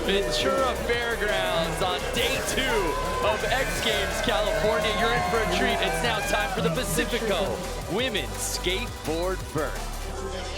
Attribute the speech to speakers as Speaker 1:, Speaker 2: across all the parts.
Speaker 1: Ventura Fairgrounds on day 2 of X Games California. You're in for a treat. It's now time for the Pacifico Women's Skateboard Vert.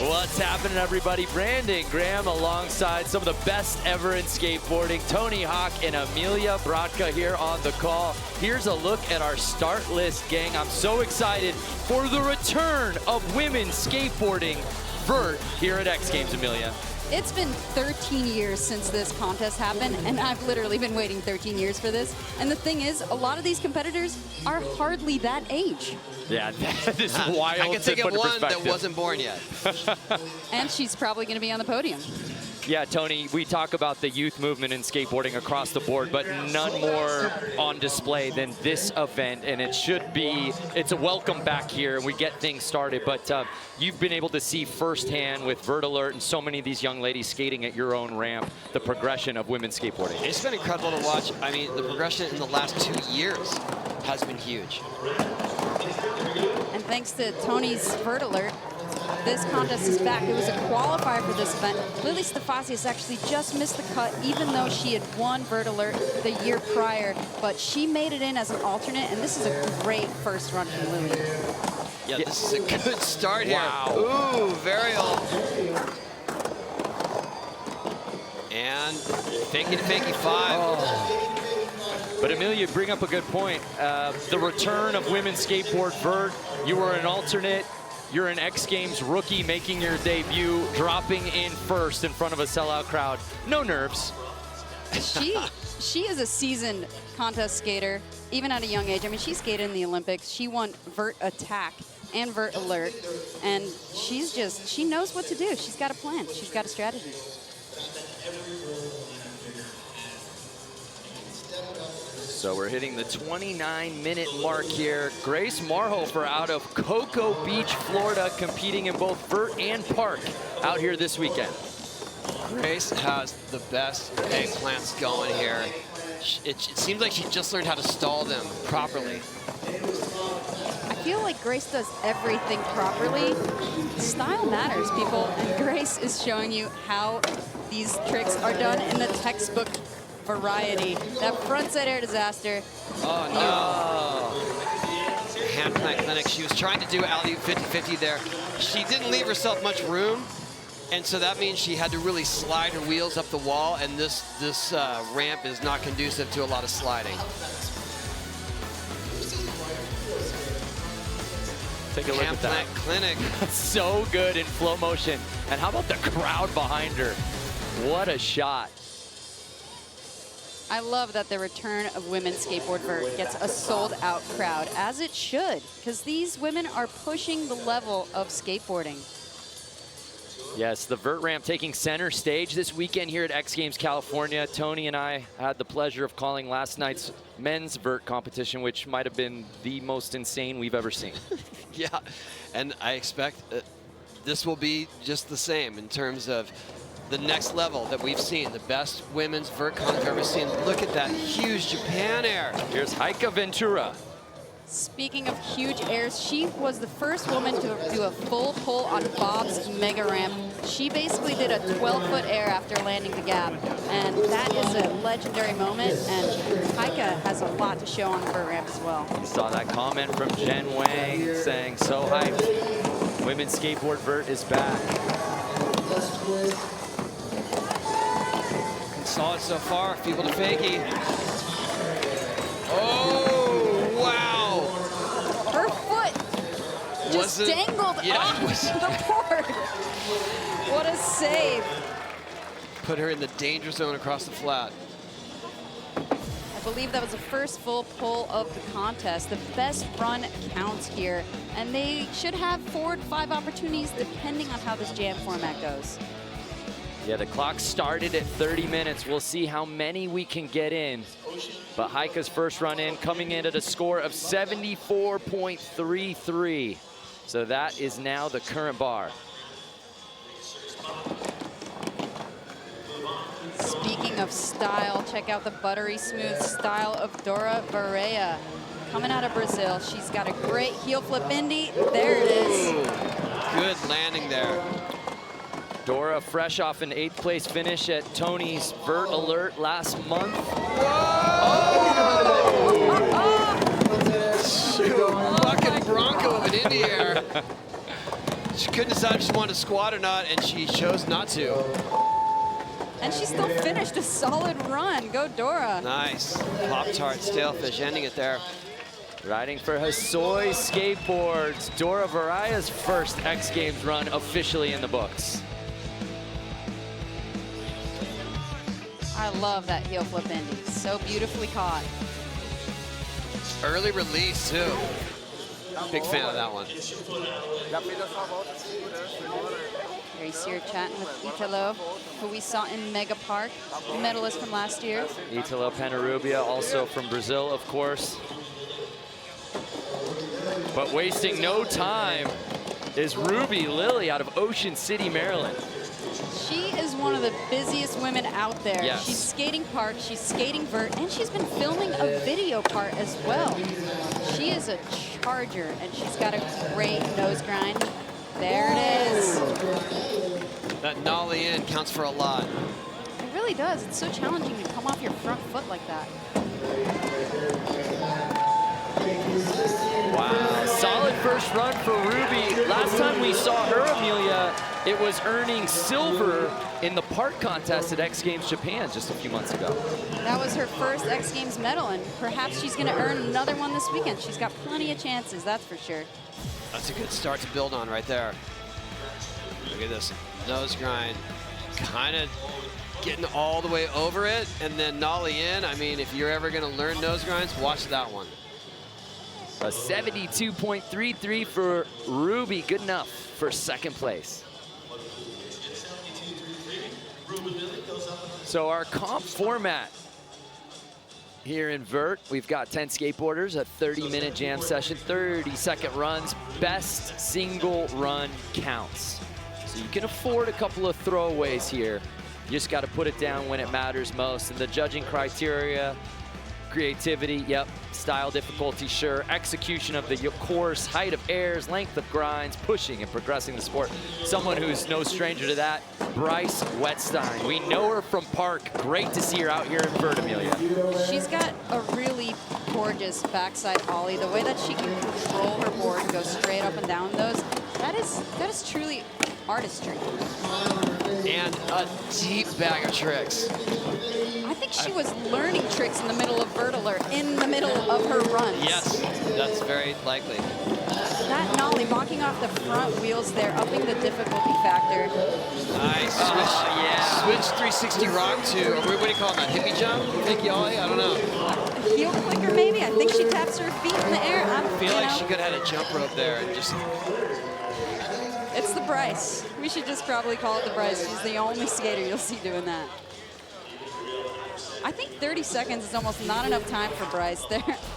Speaker 1: What's happening, everybody? Brandon Graham alongside some of the best ever in skateboarding. Tony Hawk and Amelia Brodka here on the call. Here's a look at our start list, gang. I'm so excited for the return of women's skateboarding vert here at X Games, Amelia.
Speaker 2: It's been 13 years since this contest happened, and I've literally been waiting 13 years for this. And the thing is, a lot of these competitors are hardly that age.
Speaker 1: Yeah, that is wild.
Speaker 3: I can think of one that wasn't born yet.
Speaker 2: And she's probably going to be on the podium.
Speaker 1: Yeah, Tony, we talk about the youth movement in skateboarding across the board, but none more on display than this event, and it's a welcome back here, and we get things started. But you've been able to see firsthand with Vert Alert and so many of these young ladies skating at your own ramp, the progression of women's skateboarding.
Speaker 3: It's been incredible to watch. I mean, the progression in the last 2 years has been huge.
Speaker 2: And thanks to Tony's Vert Alert, this contest is back. It was a qualifier for this event. Lily Stefasius actually just missed the cut, even though she had won Vert Alert the year prior. But she made it in as an alternate, and this is a great first run from Lily.
Speaker 3: Yeah, this is a good start here.
Speaker 1: Wow.
Speaker 3: Ooh, varial. And fakey 5.
Speaker 1: Oh. But Amelia, you bring up a good point. The return of women's skateboard vert. You were an alternate. You're an X Games rookie making your debut, dropping in first in front of a sellout crowd. No nerves.
Speaker 2: She is a seasoned contest skater, even at a young age. I mean, she skated in the Olympics. She won Vert Attack and Vert Alert. And she knows what to do. She's got a plan. She's got a strategy.
Speaker 1: So we're hitting the 29-minute mark here. Grace Marhofer out of Cocoa Beach, Florida, competing in both vert and park out here this weekend.
Speaker 3: Grace has the best eggplants going here. It seems like she just learned how to stall them properly.
Speaker 2: I feel like Grace does everything properly. Style matters, people, and Grace is showing you how these tricks are done in the textbook variety. That frontside air disaster.
Speaker 3: Oh no. Hand plant clinic. She was trying to do alley-oop 50-50 there. She didn't leave herself much room, and so that means she had to really slide her wheels up the wall, and this ramp is not conducive to a lot of sliding.
Speaker 1: Take a look at that.
Speaker 3: Hand plant clinic.
Speaker 1: So good in flow motion. And how about the crowd behind her? What a shot.
Speaker 2: I love that the return of women's skateboard vert gets a sold-out crowd, as it should, because these women are pushing the level of skateboarding.
Speaker 1: Yes, the vert ramp taking center stage this weekend here at X Games California. Tony and I had the pleasure of calling last night's men's vert competition, which might have been the most insane we've ever seen.
Speaker 3: Yeah, and I expect this will be just the same in terms of the next level that we've seen, the best women's vert con I've ever seen. Look at that huge Japan air.
Speaker 1: Here's Heike Ventura.
Speaker 2: Speaking of huge airs, she was the first woman to do a full pull on Bob's mega ramp. She basically did a 12-foot air after landing the gap, and that is a legendary moment, and Heike has a lot to show on the vert ramp as well.
Speaker 1: You saw that comment from Jen Wang saying, so hyped. Women's skateboard vert is back.
Speaker 3: Saw it so far, feeble to fakie. Oh, wow.
Speaker 2: Her foot just dangled off the board. What a save.
Speaker 3: Put her in the danger zone across the flat.
Speaker 2: I believe that was the first full pull of the contest. The best run counts here, and they should have 4 to 5 opportunities depending on how this jam format goes.
Speaker 1: Yeah, the clock started at 30 minutes. We'll see how many we can get in. But Heike's first run in coming in at a score of 74.33. So that is now the current bar.
Speaker 2: Speaking of style, check out the buttery smooth style of Dora Barea. Coming out of Brazil, she's got a great heel flip indie. There it is.
Speaker 3: Good landing there.
Speaker 1: Dora fresh off an 8th place finish at Tony's Vert Alert last month.
Speaker 3: Whoa! Fucking Bronco of an Indy air. She couldn't decide if she wanted to squat or not, and she chose not to.
Speaker 2: And she still finished a solid run. Go Dora.
Speaker 3: Nice. Pop-Tart Stalefish ending it there.
Speaker 1: Riding for Hosoi Skateboards, Dora Varaya's first X Games run officially in the books.
Speaker 2: I love that heel flip Indy. So beautifully caught.
Speaker 3: Early release, too. Big fan of that one.
Speaker 2: Here you see her chatting with Italo, who we saw in Mega Park, medalist from last year.
Speaker 1: Italo Penarubia, also from Brazil, of course. But wasting no time is Ruby Lilly out of Ocean City, Maryland.
Speaker 2: She is one of the busiest women out there.
Speaker 1: Yes.
Speaker 2: She's skating park, she's skating vert, and she's been filming a video part as well. She is a charger, and she's got a great nose grind. There it is.
Speaker 3: That nollie in counts for a lot.
Speaker 2: It really does. It's so challenging to come off your front foot like that.
Speaker 1: Wow, solid first run for Ruby. Last time we saw her, Amelia, it was earning silver in the park contest at X Games Japan just a few months ago.
Speaker 2: That was her first X Games medal, and perhaps she's going to earn another one this weekend. She's got plenty of chances, that's for sure.
Speaker 3: That's a good start to build on right there. Look at this nose grind. Kind of getting all the way over it, and then nollie in. I mean, if you're ever going to learn nose grinds, watch that one.
Speaker 1: A 72.33 for Ruby, good enough for second place. So our comp format here in Vert, we've got 10 skateboarders, a 30-minute jam session, 30-second runs, best single run counts. So you can afford a couple of throwaways here. You just got to put it down when it matters most. And the judging criteria, creativity, yep. Style, difficulty, sure. Execution of the course, height of airs, length of grinds, pushing and progressing the sport. Someone who's no stranger to that, Bryce Wetstein. We know her from Park. Great to see her out here in Vert, Amelia.
Speaker 2: She's got a really gorgeous backside ollie. The way that she can control her board and go straight up and down those, that is truly artistry.
Speaker 3: And a deep bag of tricks.
Speaker 2: I think she was learning tricks in the middle of Vert Alert, in the middle of her runs.
Speaker 3: Yes, that's very likely.
Speaker 2: That nollie, walking off the front wheels there, upping the difficulty factor.
Speaker 3: Nice. Switch 360 rock to, what do you call that, hippie jump? Hippie ollie? I don't know.
Speaker 2: Heel clicker, maybe? I think she taps her feet in the air.
Speaker 3: I feel like she could have had a jump rope there and just...
Speaker 2: It's the Bryce. We should just probably call it the Bryce. She's the only skater you'll see doing that. I think 30 seconds is almost not enough time for Bryce.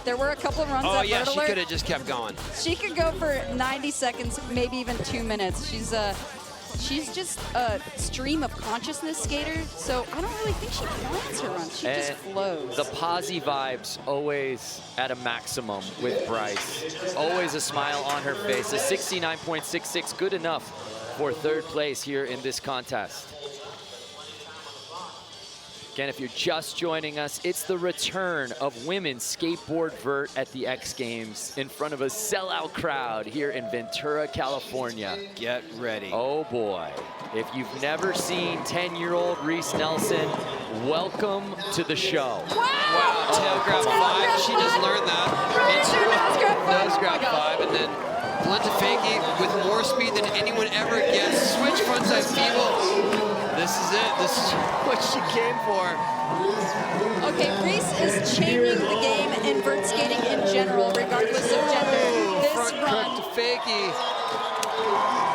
Speaker 2: There were a couple of runs at
Speaker 3: yeah,
Speaker 2: Vert
Speaker 3: she
Speaker 2: Alert.
Speaker 3: could have just kept going.
Speaker 2: She could go for 90 seconds, maybe even 2 minutes. She's just a stream of consciousness skater, so I don't really think she plans her runs. She just flows.
Speaker 1: The posy vibes always at a maximum with Bryce. Always a smile on her face. A 69.66, good enough for third place here in this contest. Again, if you're just joining us, it's the return of women's skateboard vert at the X Games in front of a sellout crowd here in Ventura, California.
Speaker 3: Get ready.
Speaker 1: Oh boy. If you've never seen 10-year-old Reese Nelson, welcome to the show.
Speaker 3: Wow, tail grab 5. She just learned that. Nose grab 5, and then blunt to fakie with more speed than anyone ever gets. Switch frontside feeble. This is it. This is what she came for.
Speaker 2: Okay, Reese is changing the game in vert skating in general, regardless of gender. This
Speaker 3: Front
Speaker 2: run.
Speaker 3: crook to fakie.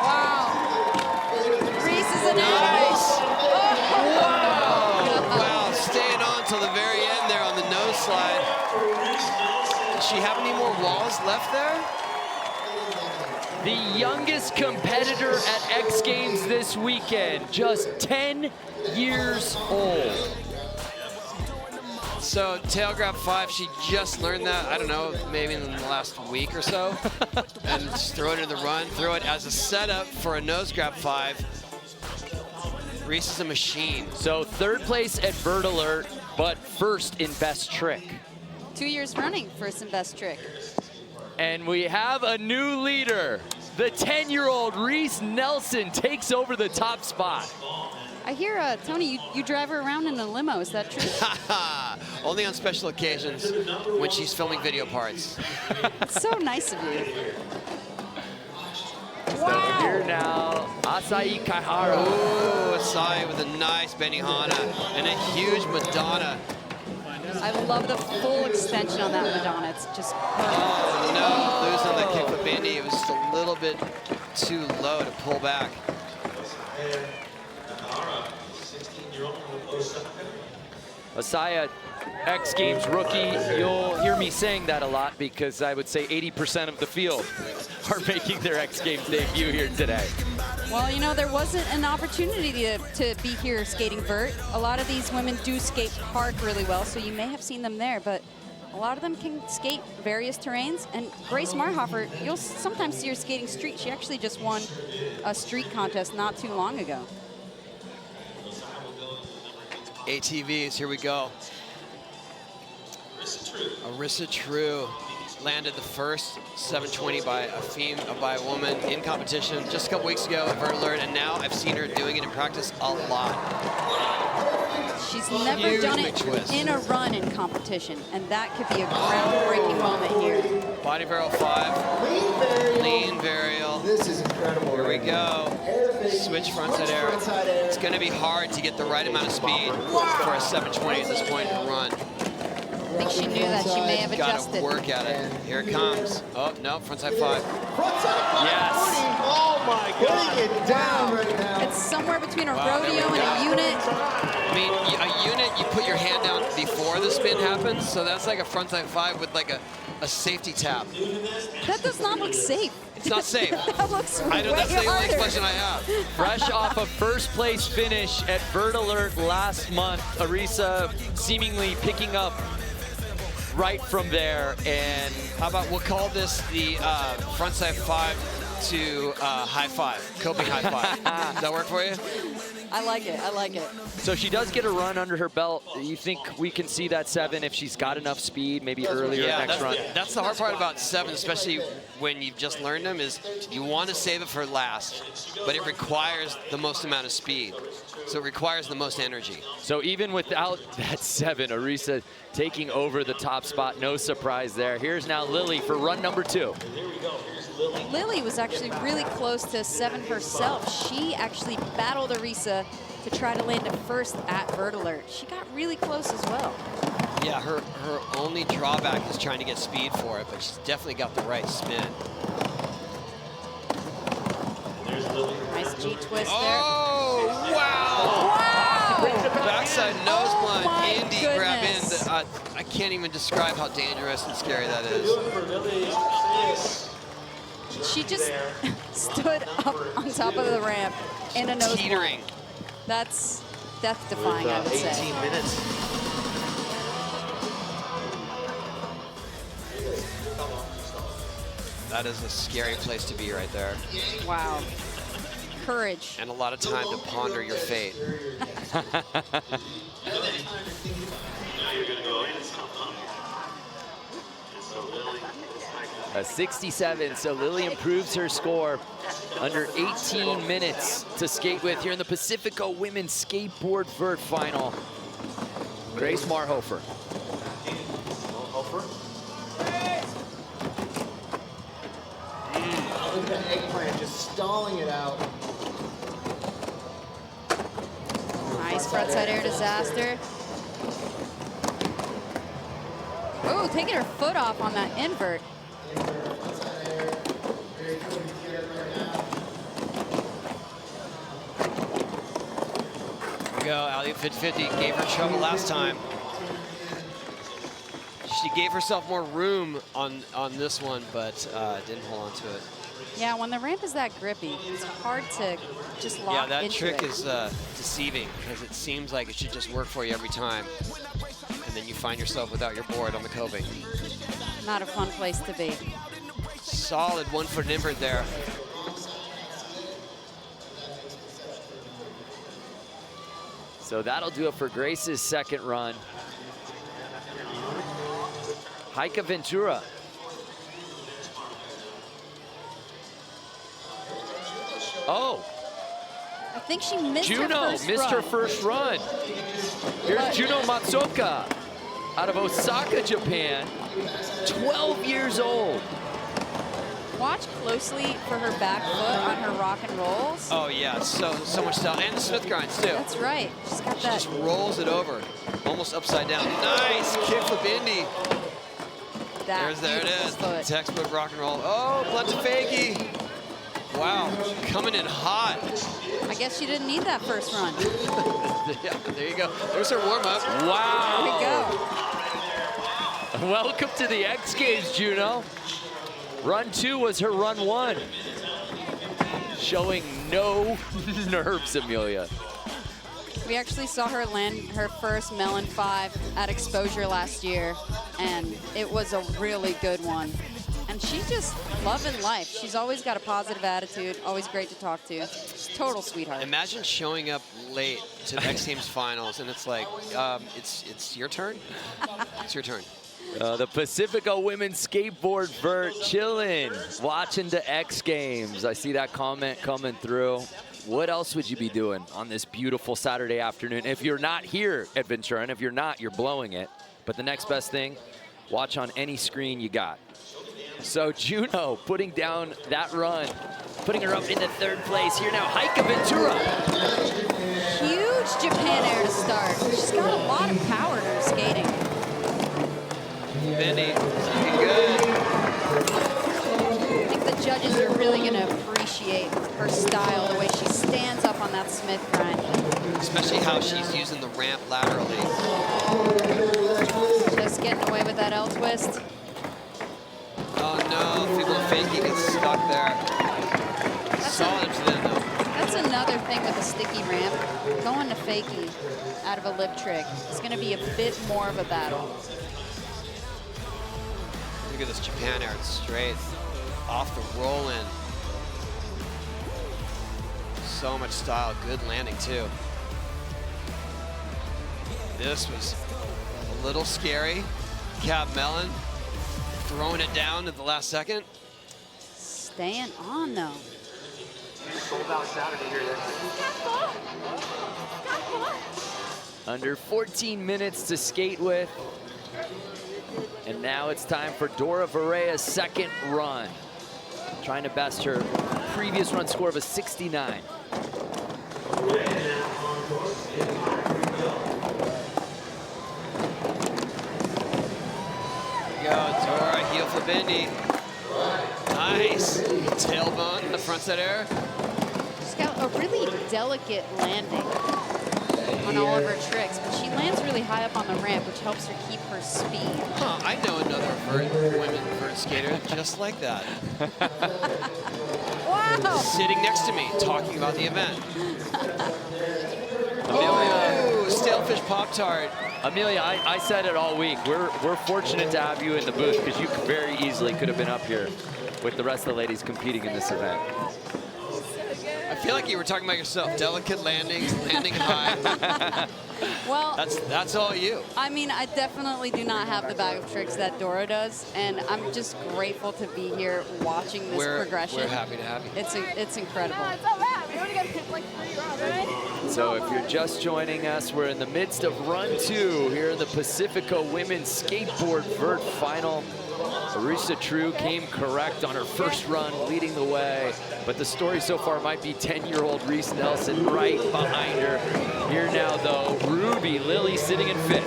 Speaker 2: Wow. Reese is an
Speaker 3: Nice.
Speaker 2: Wow.
Speaker 3: Wow, staying on till the very end there on the nose slide. Does she have any more walls left there?
Speaker 1: The youngest competitor at X Games this weekend, just 10 years old.
Speaker 3: So tail grab 5, she just learned that, I don't know, maybe in the last week or so. And just throw it into the run, throw it as a setup for a nose grab 5. Reese is a machine.
Speaker 1: So 3rd place at Vert Alert, but 1st in best trick.
Speaker 2: 2 years running, 1st and best trick.
Speaker 1: And we have a new leader. The 10-year-old Reese Nelson takes over the top spot.
Speaker 2: I hear, Tony, you drive her around in a limo. Is that true?
Speaker 3: Only on special occasions when she's filming video parts.
Speaker 2: It's so nice of you.
Speaker 1: So here now, Asai Kaihara.
Speaker 3: Ooh, Asai with a nice Benihana and a huge Madonna.
Speaker 2: I love the full extension on that Madonna. It's just perfect.
Speaker 3: Oh no, losing on that kickflip bandy. It was just a little bit too low to pull back.
Speaker 1: Asaya, X Games rookie. You'll hear me saying that a lot because I would say 80% of the field are making their X Games debut here today.
Speaker 2: Well, you know, there wasn't an opportunity to be here skating vert. A lot of these women do skate park really well, so you may have seen them there, but a lot of them can skate various terrains. And Grace Marhofer, you'll sometimes see her skating street. She actually just won a street contest not too long ago.
Speaker 3: ATVs, here we go. Arissa True landed the first 720 by a woman in competition just a couple weeks ago at Vert Alert, and now I've seen her doing it in practice a lot.
Speaker 2: She's never done it in a run in competition, and that could be a groundbreaking moment here.
Speaker 3: Body varial 5, lean varial.
Speaker 4: This is incredible.
Speaker 3: Here we go. Switch frontside air. It's going to be hard to get the right amount of speed for a 720 at this point in the run.
Speaker 2: I think she knew that. She may have adjusted.
Speaker 3: Got to work at it. Here it comes. Oh, no, frontside 5.
Speaker 1: Yes.
Speaker 4: Oh my God. Putting it down right now.
Speaker 2: It's somewhere between a
Speaker 3: Wow,
Speaker 2: rodeo and a unit.
Speaker 3: I mean, a unit, you put your hand down before the spin happens, so that's like a frontside 5 with like a safety tap.
Speaker 2: That does not look safe.
Speaker 3: It's not safe.
Speaker 2: That looks way
Speaker 3: That's the only
Speaker 2: harder.
Speaker 3: expression I have.
Speaker 1: Fresh off a 1st place finish at Vert Alert last month, Arissa seemingly picking up right from there. And
Speaker 3: How about we'll call this the frontside 5 to high 5, coping high 5. Does that work for you?
Speaker 2: I like it. I like it.
Speaker 1: so she does get a run under her belt. You think we can see that 7 if she's got enough speed, maybe earlier next run?
Speaker 3: That's the hard part about 7, especially when you've just learned them, is you want to save it for last, but it requires the most amount of speed. So it requires the most energy.
Speaker 1: So even without that 7, Arissa taking over the top spot, no surprise there. Here's now Lily for run number 2.
Speaker 2: Lily was actually really close to 7 herself. She actually battled Arissa to try to land it first at Vert Alert. She got really close as well.
Speaker 3: Yeah, her only drawback is trying to get speed for it, but she's definitely got the right spin.
Speaker 2: Nice G-twist there.
Speaker 3: Oh, wow!
Speaker 2: Wow!
Speaker 3: Backside nose
Speaker 2: Oh
Speaker 3: blunt,
Speaker 2: my
Speaker 3: Andy grab in.
Speaker 2: goodness.
Speaker 3: I can't even describe how dangerous and scary that is.
Speaker 2: She just stood up on top of the ramp in a nose
Speaker 3: Teetering.
Speaker 2: blunt. That's death-defying, I would say.
Speaker 4: 18 minutes.
Speaker 3: That is a scary place to be right there.
Speaker 2: Wow. Courage.
Speaker 3: And a lot of time to ponder your fate.
Speaker 1: A 67, so Lily improves her score. Under 18 minutes to skate with here in the Pacifico Women's Skateboard Vert Final. Grace Marhofer.
Speaker 4: Look at that eggplant, just stalling it out.
Speaker 2: Nice frontside air disaster. Oh, taking her foot off on that invert.
Speaker 3: Here we go, alley-oop 50 gave her trouble last time. She gave herself more room on this one, but didn't hold on to it.
Speaker 2: Yeah, when the ramp is that grippy, it's hard to just lock
Speaker 3: Yeah, that
Speaker 2: into
Speaker 3: trick
Speaker 2: it.
Speaker 3: is deceiving because it seems like it should just work for you every time. And then you find yourself without your board on the coping.
Speaker 2: Not a fun place to be.
Speaker 3: Solid 1 foot invert there.
Speaker 1: So that'll do it for Grace's second run. Heike Ventura. Oh,
Speaker 2: I think she missed her
Speaker 1: Juno
Speaker 2: first
Speaker 1: missed
Speaker 2: run.
Speaker 1: her first run. Here's Juno Matsuoka out of Osaka, Japan. 12 years old.
Speaker 2: Watch closely for her back foot on her rock and rolls.
Speaker 3: Oh yeah, so much style, and the Smith grinds too.
Speaker 2: That's right. She's got
Speaker 3: She
Speaker 2: that.
Speaker 3: just rolls it over, almost upside down. Nice kickflip Indy.
Speaker 2: That
Speaker 3: There it is.
Speaker 2: beautiful foot.
Speaker 3: Textbook rock and roll. Oh, blunt to fakie. Wow, coming in hot.
Speaker 2: I guess she didn't need that first run.
Speaker 3: Yeah, there you go. There's her warm up.
Speaker 1: Wow.
Speaker 2: There we go.
Speaker 1: Welcome to the X Games, Juno. Run 2 was her run 1. Showing no nerves, Amelia.
Speaker 2: We actually saw her land her first Melon 5 at Exposure last year, and it was a really good one. And she's just loving life. She's always got a positive attitude, always great to talk to. Total sweetheart.
Speaker 3: Imagine showing up late to the X Games finals, and it's like, it's your turn? It's your turn.
Speaker 1: The Pacifico women's skateboard vert chilling, watching the X Games. I see that comment coming through. What else would you be doing on this beautiful Saturday afternoon? If you're not here at Ventura, and if you're not, you're blowing it. But the next best thing, watch on any screen you got. So Juno putting down that run, putting her up into third place. Here now, Heike Ventura.
Speaker 2: Huge Japan air to start. She's got a lot of power to her skating.
Speaker 3: Benny, looking good.
Speaker 2: I think the judges are really going to appreciate her style, the way she stands up on that Smith grind.
Speaker 3: Especially how she's using the ramp laterally.
Speaker 2: Just getting away with that L twist.
Speaker 3: Oh no, people faking gets stuck there. Solid to them though.
Speaker 2: That's another thing with a sticky ramp. Going to fakie out of a lip trick is going to be a bit more of a battle.
Speaker 3: Look at this Japan air, it's straight off the roll in. So much style, good landing too. This was a little scary. Cab Melon throwing it down at the last second.
Speaker 2: Staying on though.
Speaker 4: Sold out Saturday here.
Speaker 1: Under 14 minutes to skate with. And now it's time for Dora Varea's second run. Trying to best her previous run score of a 69.
Speaker 3: Go, Dora, heel flip Indy. Nice. Tailbone in the front set air.
Speaker 2: She's got a really delicate landing on all of her tricks, but she lands really high up on the ramp, which helps her keep her speed.
Speaker 3: Huh, I know another women vert skater just like that.
Speaker 2: Wow!
Speaker 3: Sitting next to me, talking about the event.
Speaker 1: Amelia.
Speaker 3: Oh, stalefish Pop-Tart.
Speaker 1: Amelia, I said it all week. We're fortunate to have you in the booth because you very easily could have been up here with the rest of the ladies competing in this event.
Speaker 3: I feel like you were talking about yourself. Delicate landings, landing high.
Speaker 2: Well,
Speaker 3: That's all you.
Speaker 2: I mean, I definitely do not have the bag of tricks that Dora does, and I'm just grateful to be here watching this progression.
Speaker 3: We're happy to have you.
Speaker 2: It's incredible.
Speaker 1: So if you're just joining us, we're in the midst of run 2 here in the Pacifico Women's Skateboard Vert Final. Arisa True came correct on her first run, leading the way. But the story so far might be 10-year-old Reese Nelson right behind her. Here now, though, Ruby Lilly sitting in 5th.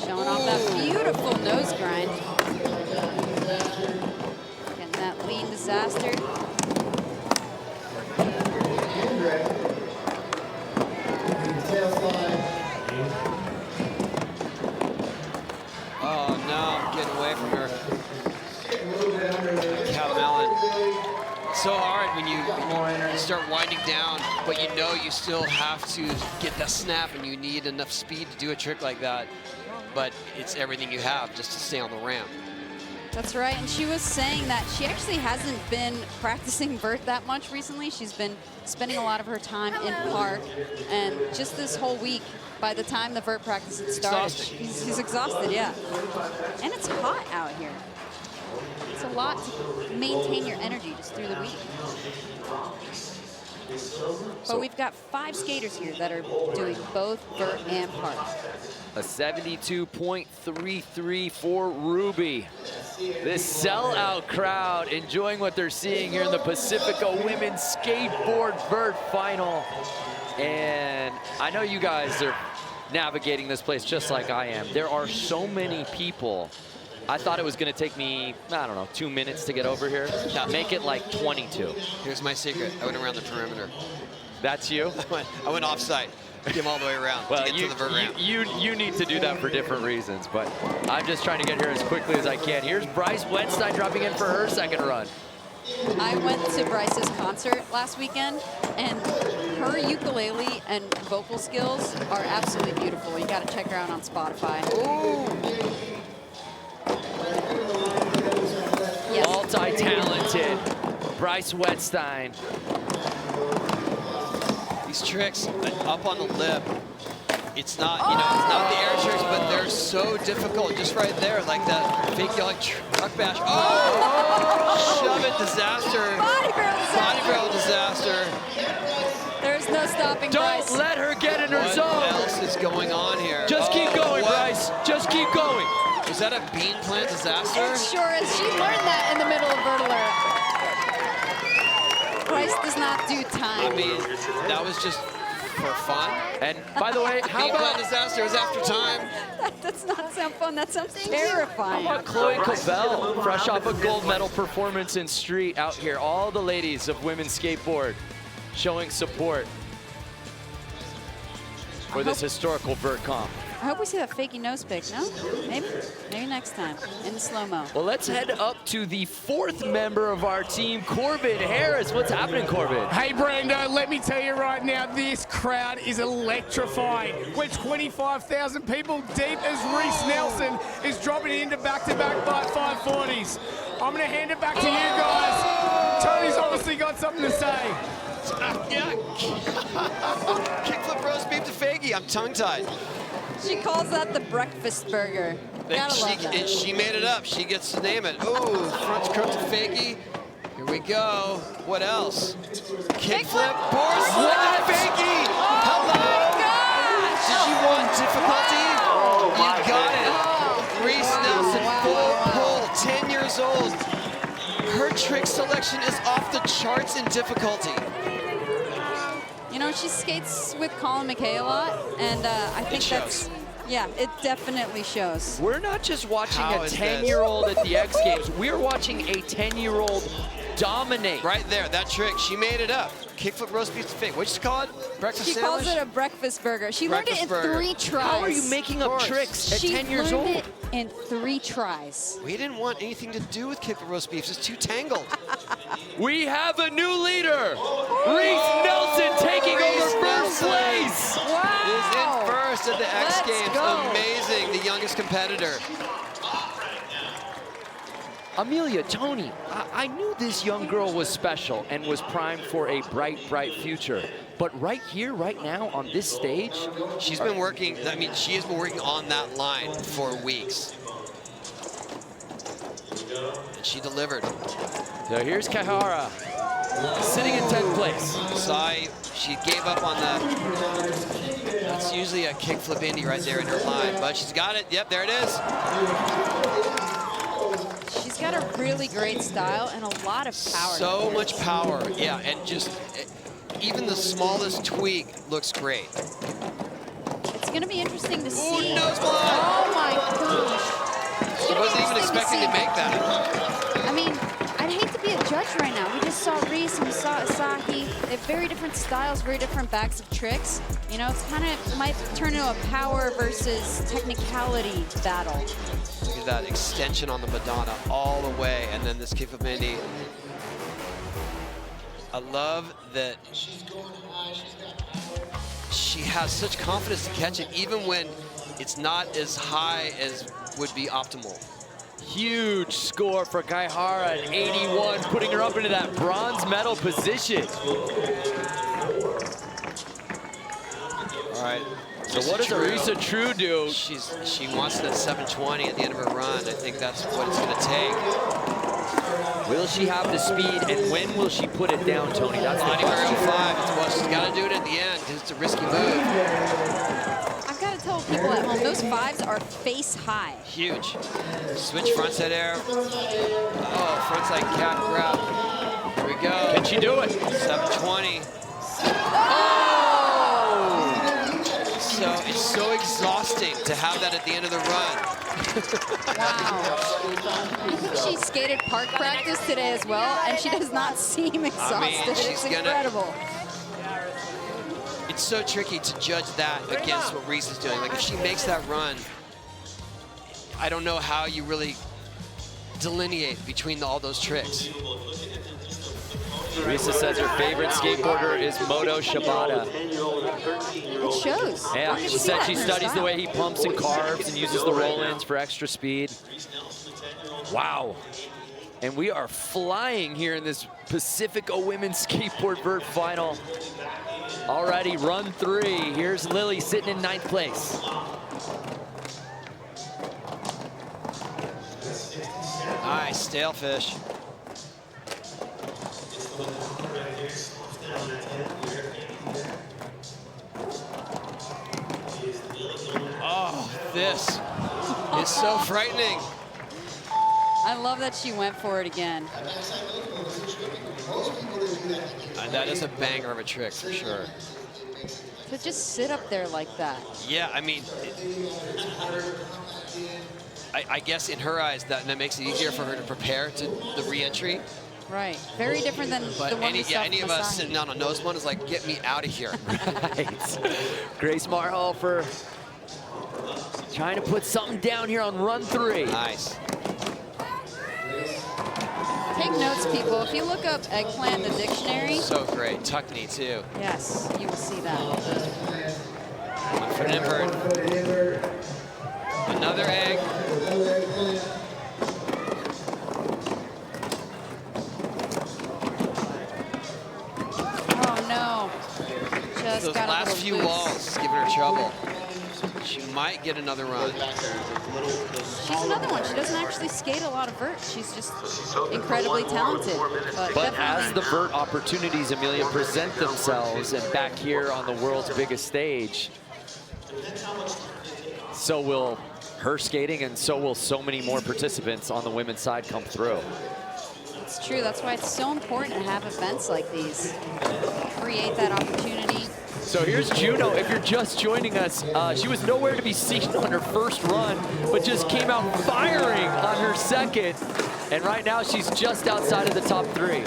Speaker 2: Showing off that beautiful nose grind. Getting that lean disaster.
Speaker 3: Oh no, getting away from her. Cal Mellon. It's so hard when you start winding down, but you know you still have to get that snap and you need enough speed to do a trick like that. But it's everything you have just to stay on the ramp.
Speaker 2: That's right, and she was saying that she actually hasn't been practicing vert that much recently. She's been spending a lot of her time in park, and just this whole week, by the time the vert practice had started, she's exhausted, yeah. And it's hot out here. It's a lot to maintain your energy just through the week. But we've got 5 skaters here that are doing both vert and park.
Speaker 1: A 72.33 for Ruby. This sellout crowd enjoying what they're seeing here in the Pacifico Women's Skateboard Vert Final. And I know you guys are navigating this place just like I am. There are so many people. I thought it was going to take me, I don't know, 2 minutes to get over here. Make it like 22.
Speaker 3: Here's my secret. I went around the perimeter.
Speaker 1: That's you?
Speaker 3: I went off-site. Came all the way around to get to the vert ramp.
Speaker 1: You need to do that for different reasons, but I'm just trying to get here as quickly as I can. Here's Bryce Wenstein dropping in for her second run.
Speaker 2: I went to Bryce's concert last weekend, and her ukulele and vocal skills are absolutely beautiful. You got to check her out on Spotify.
Speaker 1: Ooh.
Speaker 2: Yes.
Speaker 1: Multi-talented Bryce Wenstein.
Speaker 3: These tricks up on the lip, it's not, you know, it's not the air tricks, but they're so difficult just right there, like that fake like truck bash. Oh! Shove it disaster.
Speaker 2: Body barrel
Speaker 3: Body
Speaker 2: disaster.
Speaker 3: barrel disaster.
Speaker 2: There's no stopping
Speaker 1: Don't
Speaker 2: Bryce.
Speaker 1: let her get in her
Speaker 3: What
Speaker 1: zone.
Speaker 3: else is going on here?
Speaker 1: Just keep going, Bryce. Just keep going.
Speaker 3: Was that a bean plant disaster?
Speaker 2: It sure is. She learned that in the middle of vert alert. Bryce does not do time.
Speaker 3: I mean, that was just for fun.
Speaker 1: And by the way, how
Speaker 3: Bean plant
Speaker 1: about
Speaker 3: disaster was after time.
Speaker 2: That does not sound fun. That sounds terrifying.
Speaker 1: Chloe Cavell, fresh off a gold medal performance in street out here. All the ladies of women's skateboard showing support for this historical vert comp.
Speaker 2: I hope we see that fakey nose pick. No? Maybe? Maybe next time in the slow-mo.
Speaker 1: Well, let's head up to the 4th member of our team, Corbin Harris. What's happening, Corbin?
Speaker 5: Hey, Brando, let me tell you right now, this crowd is electrifying. We're 25,000 people deep as Reese Nelson is dropping into back-to-back 540s. I'm going to hand it back to you guys. Tony's obviously got something to say.
Speaker 3: Yeah. Kickflip roast beef to fakie. I'm tongue-tied.
Speaker 2: She calls that the breakfast burger. Gotta love that.
Speaker 3: And she made it up. She gets to name it. Ooh, front crook to fakie. Here we go. What else? Kickflip, board slip to fakie. Hello. Did you want difficulty? You got it. Reese Nelson, full pull, 10 years old. Her trick selection is off the charts in difficulty.
Speaker 2: You know, she skates with Colin McKay a lot, and I think that's, yeah, it definitely shows.
Speaker 1: We're not just watching
Speaker 3: How
Speaker 1: a
Speaker 3: is
Speaker 1: 10-year-old at the X Games. We're watching a 10-year-old dominate.
Speaker 3: Right there, that trick, she made it up. Kickflip roast beef to fake. What'd you call it? Breakfast
Speaker 2: She
Speaker 3: sandwich?
Speaker 2: calls it a breakfast burger. She learned it in
Speaker 3: Breakfast burger.
Speaker 2: 3 tries.
Speaker 1: How are you making up tricks at 10 years
Speaker 2: She learned
Speaker 1: old?
Speaker 2: it in 3 tries.
Speaker 3: We didn't want anything to do with kickflip roast beef. It's too tangled.
Speaker 1: We have a new leader. Reese Nelson taking over first place.
Speaker 2: Wow.
Speaker 3: Is in first at the X
Speaker 2: Let's
Speaker 3: Games.
Speaker 2: go.
Speaker 3: Amazing, the youngest competitor.
Speaker 1: Amelia, Tony, I knew this young girl was special and was primed for a bright, bright future. But right here, right now, on this stage,
Speaker 3: She's been working, I mean, she has been working on that line for weeks. And she delivered.
Speaker 1: so here's Kaihara, sitting in 10th place.
Speaker 3: Sai, she gave up on that. That's usually a kickflip indie right there in her line, but she's got it. Yep, there it is.
Speaker 2: She's got a really great style and a lot of power.
Speaker 3: So much power, yeah, and just even the smallest tweak looks great.
Speaker 2: It's going to be interesting to see.
Speaker 3: Nose blind.
Speaker 2: Oh my gosh.
Speaker 3: She wasn't even expecting to make that.
Speaker 2: I mean, I'd hate to be a judge right now. We just saw Reese and we saw Asahi. They have very different styles, very different bags of tricks. You know, it's kind of might turn into a power versus technicality battle.
Speaker 3: Look at that extension on the Madonna all the way, and then this kickflip indie. I love that she has such confidence to catch it, even when it's not as high as would be optimal.
Speaker 1: Huge score for Kaihara at 81, putting her up into that bronze medal position.
Speaker 3: All right.
Speaker 1: So what does Arisa True do?
Speaker 3: She wants that 720 at the end of her run. I think that's what it's going to take.
Speaker 1: Will she have the speed, and when will she put it down, Tony? That's the
Speaker 3: Anywhere
Speaker 1: question.
Speaker 3: 05. Well, she's got to do it at the end because it's a risky move.
Speaker 2: I've got to tell people at home, those 5s are face high.
Speaker 3: Huge. Switch frontside air. Oh, frontside cat grab. Here we go.
Speaker 1: Can she do it?
Speaker 3: 720. So it's so exhausting to have that at the end of the run.
Speaker 2: Wow. I think she skated park practice today as well, and she does not seem exhausted.
Speaker 3: she's
Speaker 2: it's incredible.
Speaker 3: It's so tricky to judge that against what Reese is doing. Like if she makes that run, I don't know how you really delineate between all those tricks.
Speaker 1: Risa says her favorite skateboarder is Moto Shibata.
Speaker 2: It shows.
Speaker 1: Yeah,
Speaker 2: You can
Speaker 1: she
Speaker 2: see
Speaker 1: said
Speaker 2: that
Speaker 1: she
Speaker 2: in her
Speaker 1: studies the
Speaker 2: style.
Speaker 1: way he pumps and carves and uses the roll-ins for extra speed. Wow. And we are flying here in this Pacifico Women's Skateboard Vert final. Already run 3. Here's Lily sitting in 9th place.
Speaker 3: Nice, stale fish. Oh, this is so frightening.
Speaker 2: I love that she went for it again.
Speaker 3: That is a banger of a trick for sure.
Speaker 2: To just sit up there like that.
Speaker 3: Yeah, I mean, I guess in her eyes that makes it easier for her to prepare to the re-entry.
Speaker 2: Right. Very different than
Speaker 3: But
Speaker 2: the one we saw
Speaker 3: any
Speaker 2: from
Speaker 3: of us
Speaker 2: Asahi.
Speaker 3: sitting on a nose one is like, get me out of here.
Speaker 1: Right. Grace Marhofer trying to put something down here on run 3.
Speaker 3: Nice.
Speaker 2: Take notes, people. If you look up eggplant in the dictionary,
Speaker 3: So great. Tuck knee too.
Speaker 2: yes, you will see that.
Speaker 3: One foot invert. Another egg.
Speaker 2: Oh no. Just
Speaker 3: Those
Speaker 2: got a
Speaker 3: last
Speaker 2: little
Speaker 3: few
Speaker 2: loose.
Speaker 3: walls is giving her trouble. She might get another run.
Speaker 2: She's another one. She doesn't actually skate a lot of vert. She's just incredibly talented.
Speaker 1: But as
Speaker 2: definitely-
Speaker 1: the vert opportunities, Amelia, present themselves and back here on the world's biggest stage, so will her skating and so will so many more participants on the women's side come through.
Speaker 2: It's true. That's why it's so important to have events like these. Create that opportunity.
Speaker 1: So here's Juno. If you're just joining us, she was nowhere to be seen on her first run, but just came out firing on her second. And right now she's just outside of the top 3.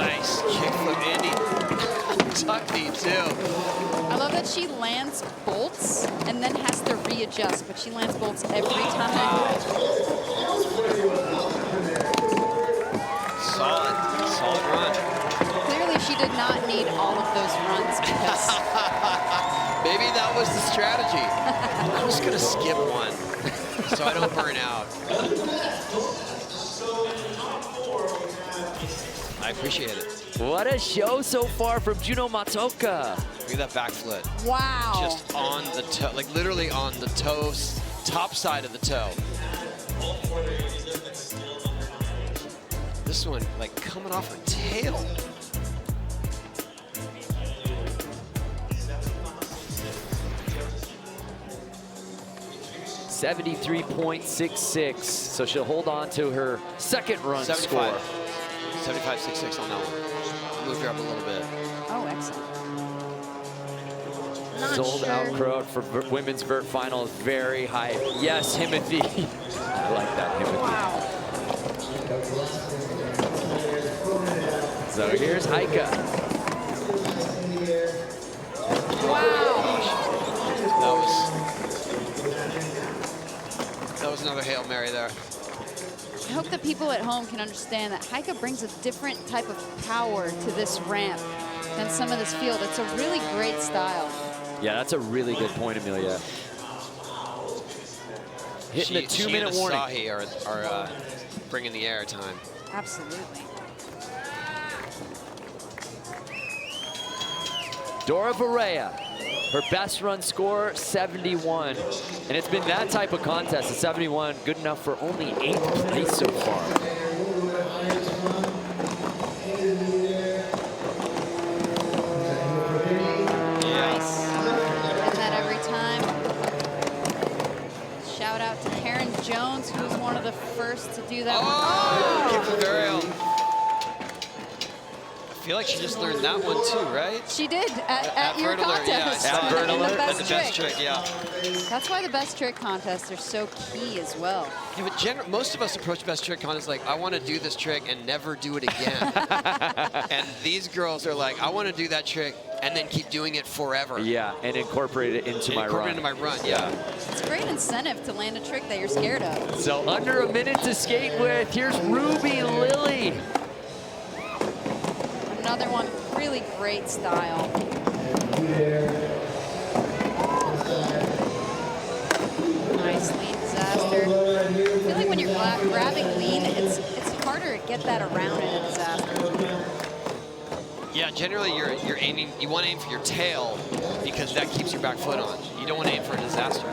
Speaker 3: Nice kickflip Andy. Tuck knee too.
Speaker 2: I love that she lands bolts and then has to readjust, but she lands bolts every time.
Speaker 3: Solid run.
Speaker 2: Clearly, she did not need all of those runs because
Speaker 3: Maybe that was the strategy. I'm just gonna skip one so I don't burn out. I appreciate it.
Speaker 1: What a show so far from Juno Matoka.
Speaker 3: Look at that back foot.
Speaker 2: wow.
Speaker 3: Just on the toe, like literally on the toes, top side of the toe. This one, like coming off her tail.
Speaker 1: .73.66, so she'll hold on to her second run
Speaker 3: 75.
Speaker 1: score.
Speaker 3: 75.66 on that one. Moved her up a little bit.
Speaker 2: Oh, excellent. Not
Speaker 1: Sold
Speaker 2: sure.
Speaker 1: out crowd for women's vert final is very high. Yes, Himothy. I like that, Himothy.
Speaker 2: Wow.
Speaker 1: So here's Heike.
Speaker 2: Wow.
Speaker 3: That was another Hail Mary there.
Speaker 2: I hope that people at home can understand that Heike brings a different type of power to this ramp than some of this field. It's a really great style.
Speaker 1: Yeah, that's a really good point, Amelia. Hitting the 2-minute warning.
Speaker 3: She and Asahi are bringing the air time.
Speaker 2: Absolutely.
Speaker 1: Dora Varela, her best run score, 71. And it's been that type of contest, a 71, good enough for only 8th place so far.
Speaker 2: Nice. Getting that every time. Shout out to Karen Jones, who was one of the first to do that.
Speaker 3: Kick from Varial. I feel like she just learned that one too, right?
Speaker 2: She did at your
Speaker 3: Vert Alert,
Speaker 2: contest.
Speaker 3: yeah,
Speaker 1: At Vert
Speaker 2: In the
Speaker 1: Alert.
Speaker 2: best
Speaker 3: That's the best
Speaker 2: trick.
Speaker 3: trick, yeah.
Speaker 2: That's why the best trick contests are so key as well.
Speaker 3: Yeah, but most of us approach best trick contests like, I want to do this trick and never do it again. And these girls are like, I want to do that trick and then keep doing it forever.
Speaker 1: Yeah, and incorporate it into my run.
Speaker 3: Into my run, yeah.
Speaker 2: It's a great incentive to land a trick that you're scared of.
Speaker 1: So under a minute to skate with. Here's Ruby Lily.
Speaker 2: Another one, really great style. Nice lean disaster. I feel like when you're grabbing lean, it's harder to get that around in a disaster.
Speaker 3: Yeah, generally you're aiming, you want to aim for your tail because that keeps your back foot on. You don't want to aim for a disaster.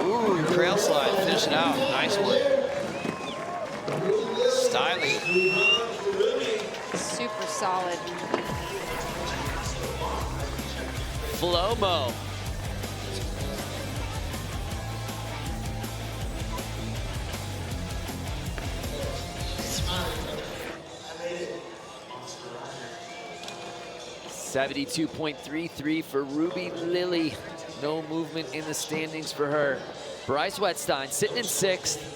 Speaker 3: Ooh, trail slide, finish it out. Nice one. Styling.
Speaker 2: Super solid.
Speaker 1: Flomo. $72.33 for Ruby Lily. No movement in the standings for her. Bryce Wetstein sitting in 6th.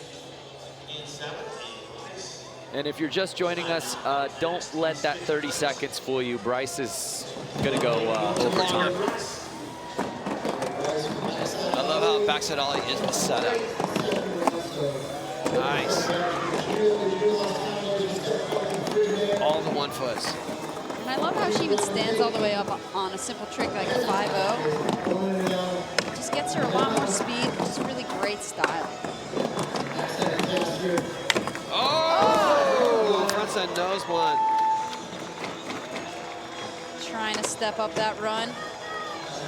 Speaker 1: And if you're just joining us, don't let that 30 seconds fool you. Bryce is gonna go overtime.
Speaker 3: I love how backside ollie is the setup. Nice. All the 1-foots.
Speaker 2: And I love how she even stands all the way up on a simple trick like a 5-0. Just gets her a lot more speed, just really great style.
Speaker 3: Oh! Frontside nose one.
Speaker 2: Trying to step up that run.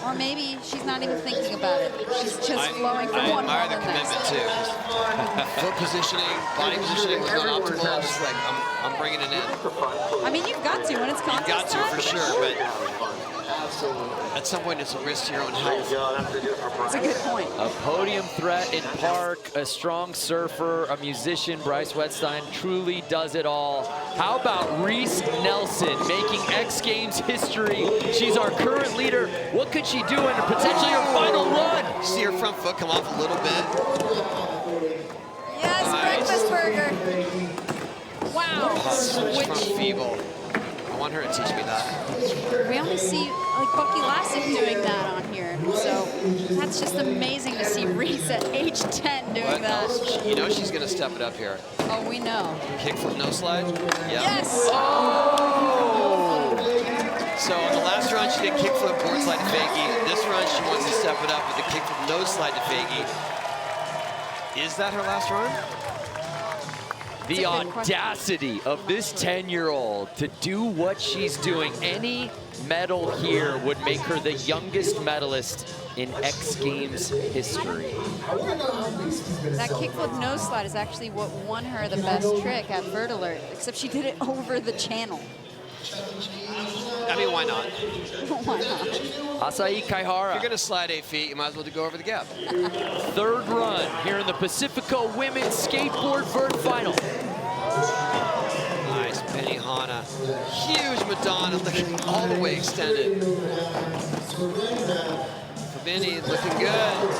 Speaker 2: Or maybe she's not even thinking about it. She's just flowing from one
Speaker 3: I admire
Speaker 2: ball
Speaker 3: the
Speaker 2: to the next.
Speaker 3: commitment too. Foot positioning, body positioning was not optimal. Just like I'm bringing it in.
Speaker 2: I mean, you've got to when it's contest
Speaker 3: Got to
Speaker 2: time.
Speaker 3: for sure, but at some point it's a risk to your own health.
Speaker 2: That's a good point.
Speaker 1: A podium threat in Park, a strong surfer, a musician, Bryce Wetstein truly does it all. How about Reese Nelson making X Games history? She's our current leader. What could she do in potentially her final run?
Speaker 3: See her front foot come off a little bit.
Speaker 2: Yes,
Speaker 3: Nice.
Speaker 2: breakfast burger. Wow.
Speaker 3: Switch from
Speaker 2: Switch.
Speaker 3: feeble. I want her to teach me that.
Speaker 2: We only see like Bucky Lassick doing that on here. So that's just amazing to see Reese at age 10 doing that.
Speaker 3: You know she's gonna step it up here.
Speaker 2: Oh, we know.
Speaker 3: Kick flip no slide. Yeah.
Speaker 2: Yes.
Speaker 1: Oh!
Speaker 3: So on the last run she did kick flip board slide to fakie. This run she wants to step it up with the kick flip nose slide to fakie. Is that her last run?
Speaker 1: The audacity of this 10-year-old to do what she's doing. Any medal here would make her the youngest medalist in X Games history.
Speaker 2: That kickflip nose slide is actually what won her the best trick at Vert Alert, except she did it over the channel.
Speaker 3: I mean, why not?
Speaker 2: Why not?
Speaker 1: Asahi
Speaker 3: If
Speaker 1: Kaihara.
Speaker 3: you're gonna slide 8 feet, you might as well go over the gap.
Speaker 1: 3rd run here in the Pacifico Women's Skateboard Vert Final.
Speaker 3: Nice, Benny Hanna. Huge Madonna, looking all the way extended. Benny looking good.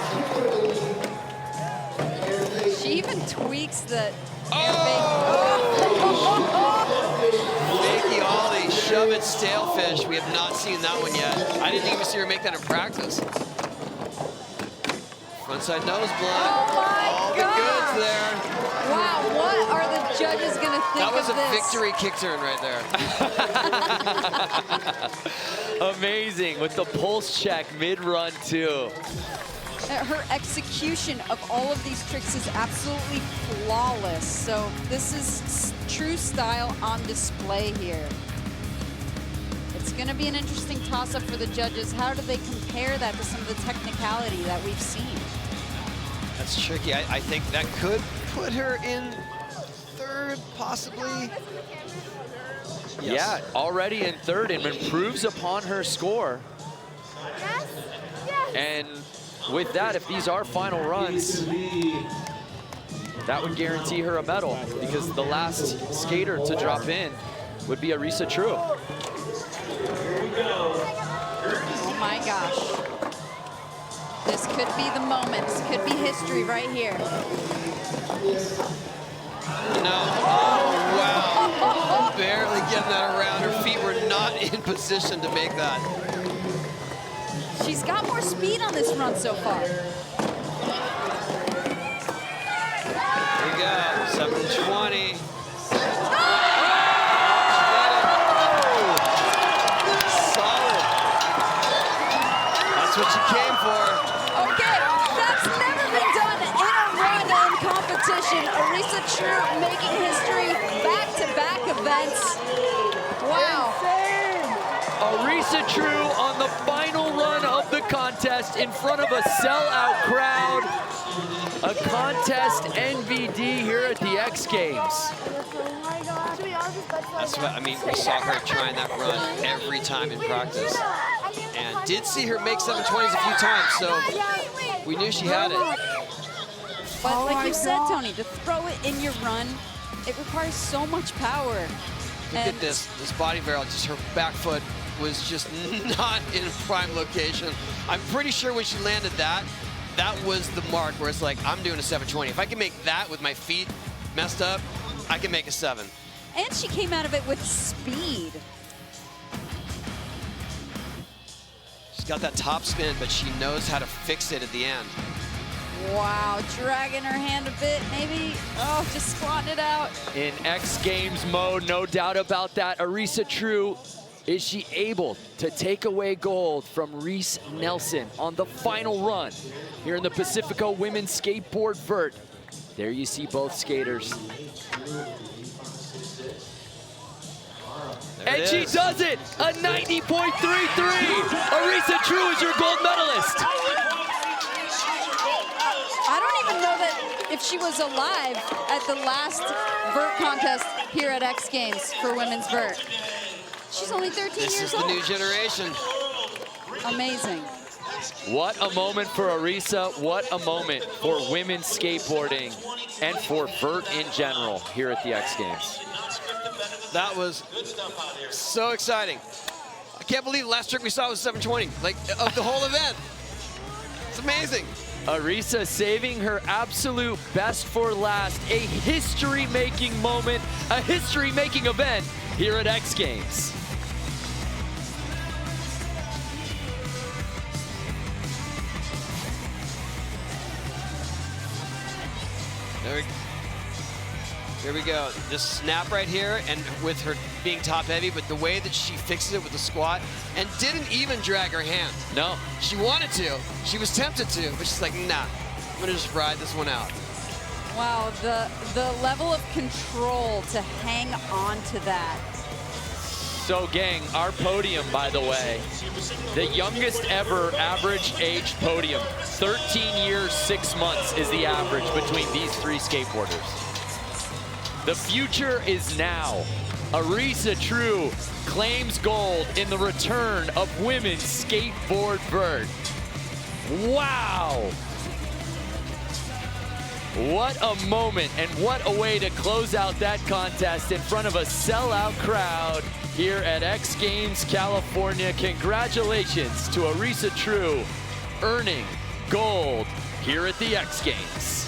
Speaker 2: She even tweaks the
Speaker 3: Fakey ollie, shove it, stale fish. We have not seen that one yet. I didn't even see her make that in practice. Frontside nose blood.
Speaker 2: Oh my
Speaker 3: all the
Speaker 2: God.
Speaker 3: goods there.
Speaker 2: Wow, what are the judges gonna think
Speaker 3: That was
Speaker 2: of
Speaker 3: a
Speaker 2: this?
Speaker 3: victory kick turn right there.
Speaker 1: Amazing with the pulse check mid-run too.
Speaker 2: Her execution of all of these tricks is absolutely flawless. So this is true style on display here. It's going to be an interesting toss-up for the judges. How do they compare that to some of the technicality that we've seen?
Speaker 3: That's tricky. I think that could put her in third, possibly. Yes.
Speaker 1: Yeah, already in third and improves upon her score. And with that, if these are final runs, that would guarantee her a medal, because the last skater to drop in would be Arisa True.
Speaker 2: Oh my gosh. This could be the moment. This could be history right here.
Speaker 3: No. Oh, wow. Barely getting that around. Her feet were not in position to make that.
Speaker 2: She's got more speed on this run so far.
Speaker 3: Here we go. 720. Solid. That's what you came for.
Speaker 2: Okay, that's never been done in a run in competition. Arisa True making history, back-to-back events. Wow.
Speaker 1: Arisa True on the final run of the contest in front of a sellout crowd. A contest NVD here at the X Games.
Speaker 3: That's what, I mean, we saw her trying that run every time in practice. And did see her make 720s a few times, so we knew she had it.
Speaker 2: But like you said, Tony, to throw it in your run, it requires so much power.
Speaker 3: Look at this body barrel, just her back foot was just not in a prime location. I'm pretty sure when she landed that, that was the mark where it's like, I'm doing a 720. If I can make that with my feet messed up, I can make a 7.
Speaker 2: And she came out of it with speed.
Speaker 3: She's got that top spin, but she knows how to fix it at the end.
Speaker 2: Wow, dragging her hand a bit, maybe. Oh, just squatting it out.
Speaker 1: In X Games mode, no doubt about that. Arisa True, is she able to take away gold from Reese Nelson on the final run here in the Pacifico Women's Skateboard Vert? There you see both skaters. And she does it, a 90.33. Arisa True is your gold medalist.
Speaker 2: I don't even know that if she was alive at the last vert contest here at X Games for women's vert. She's only 13
Speaker 3: This
Speaker 2: years
Speaker 3: is
Speaker 2: old.
Speaker 3: the new generation.
Speaker 2: Amazing.
Speaker 1: What a moment for Arisa. What a moment for women's skateboarding and for vert in general here at the X Games.
Speaker 3: That was so exciting. I can't believe the last trick we saw was 720, like of the whole event. It's amazing.
Speaker 1: Arisa saving her absolute best for last. A history-making moment, a history-making event here at X Games.
Speaker 3: Here we go. This snap right here, and with her being top heavy, but the way that she fixes it with the squat and didn't even drag her hand.
Speaker 1: No.
Speaker 3: She wanted to. She was tempted to, but she's like, nah, I'm gonna just ride this one out.
Speaker 2: Wow, the level of control to hang on to that.
Speaker 1: So gang, our podium, by the way, the youngest ever average age podium. 13 years, 6 months is the average between these three skateboarders. The future is now. Arisa True claims gold in the return of women's skateboard vert. Wow! What a moment and what a way to close out that contest in front of a sellout crowd here at X Games California. Congratulations to Arisa True earning gold here at the X Games.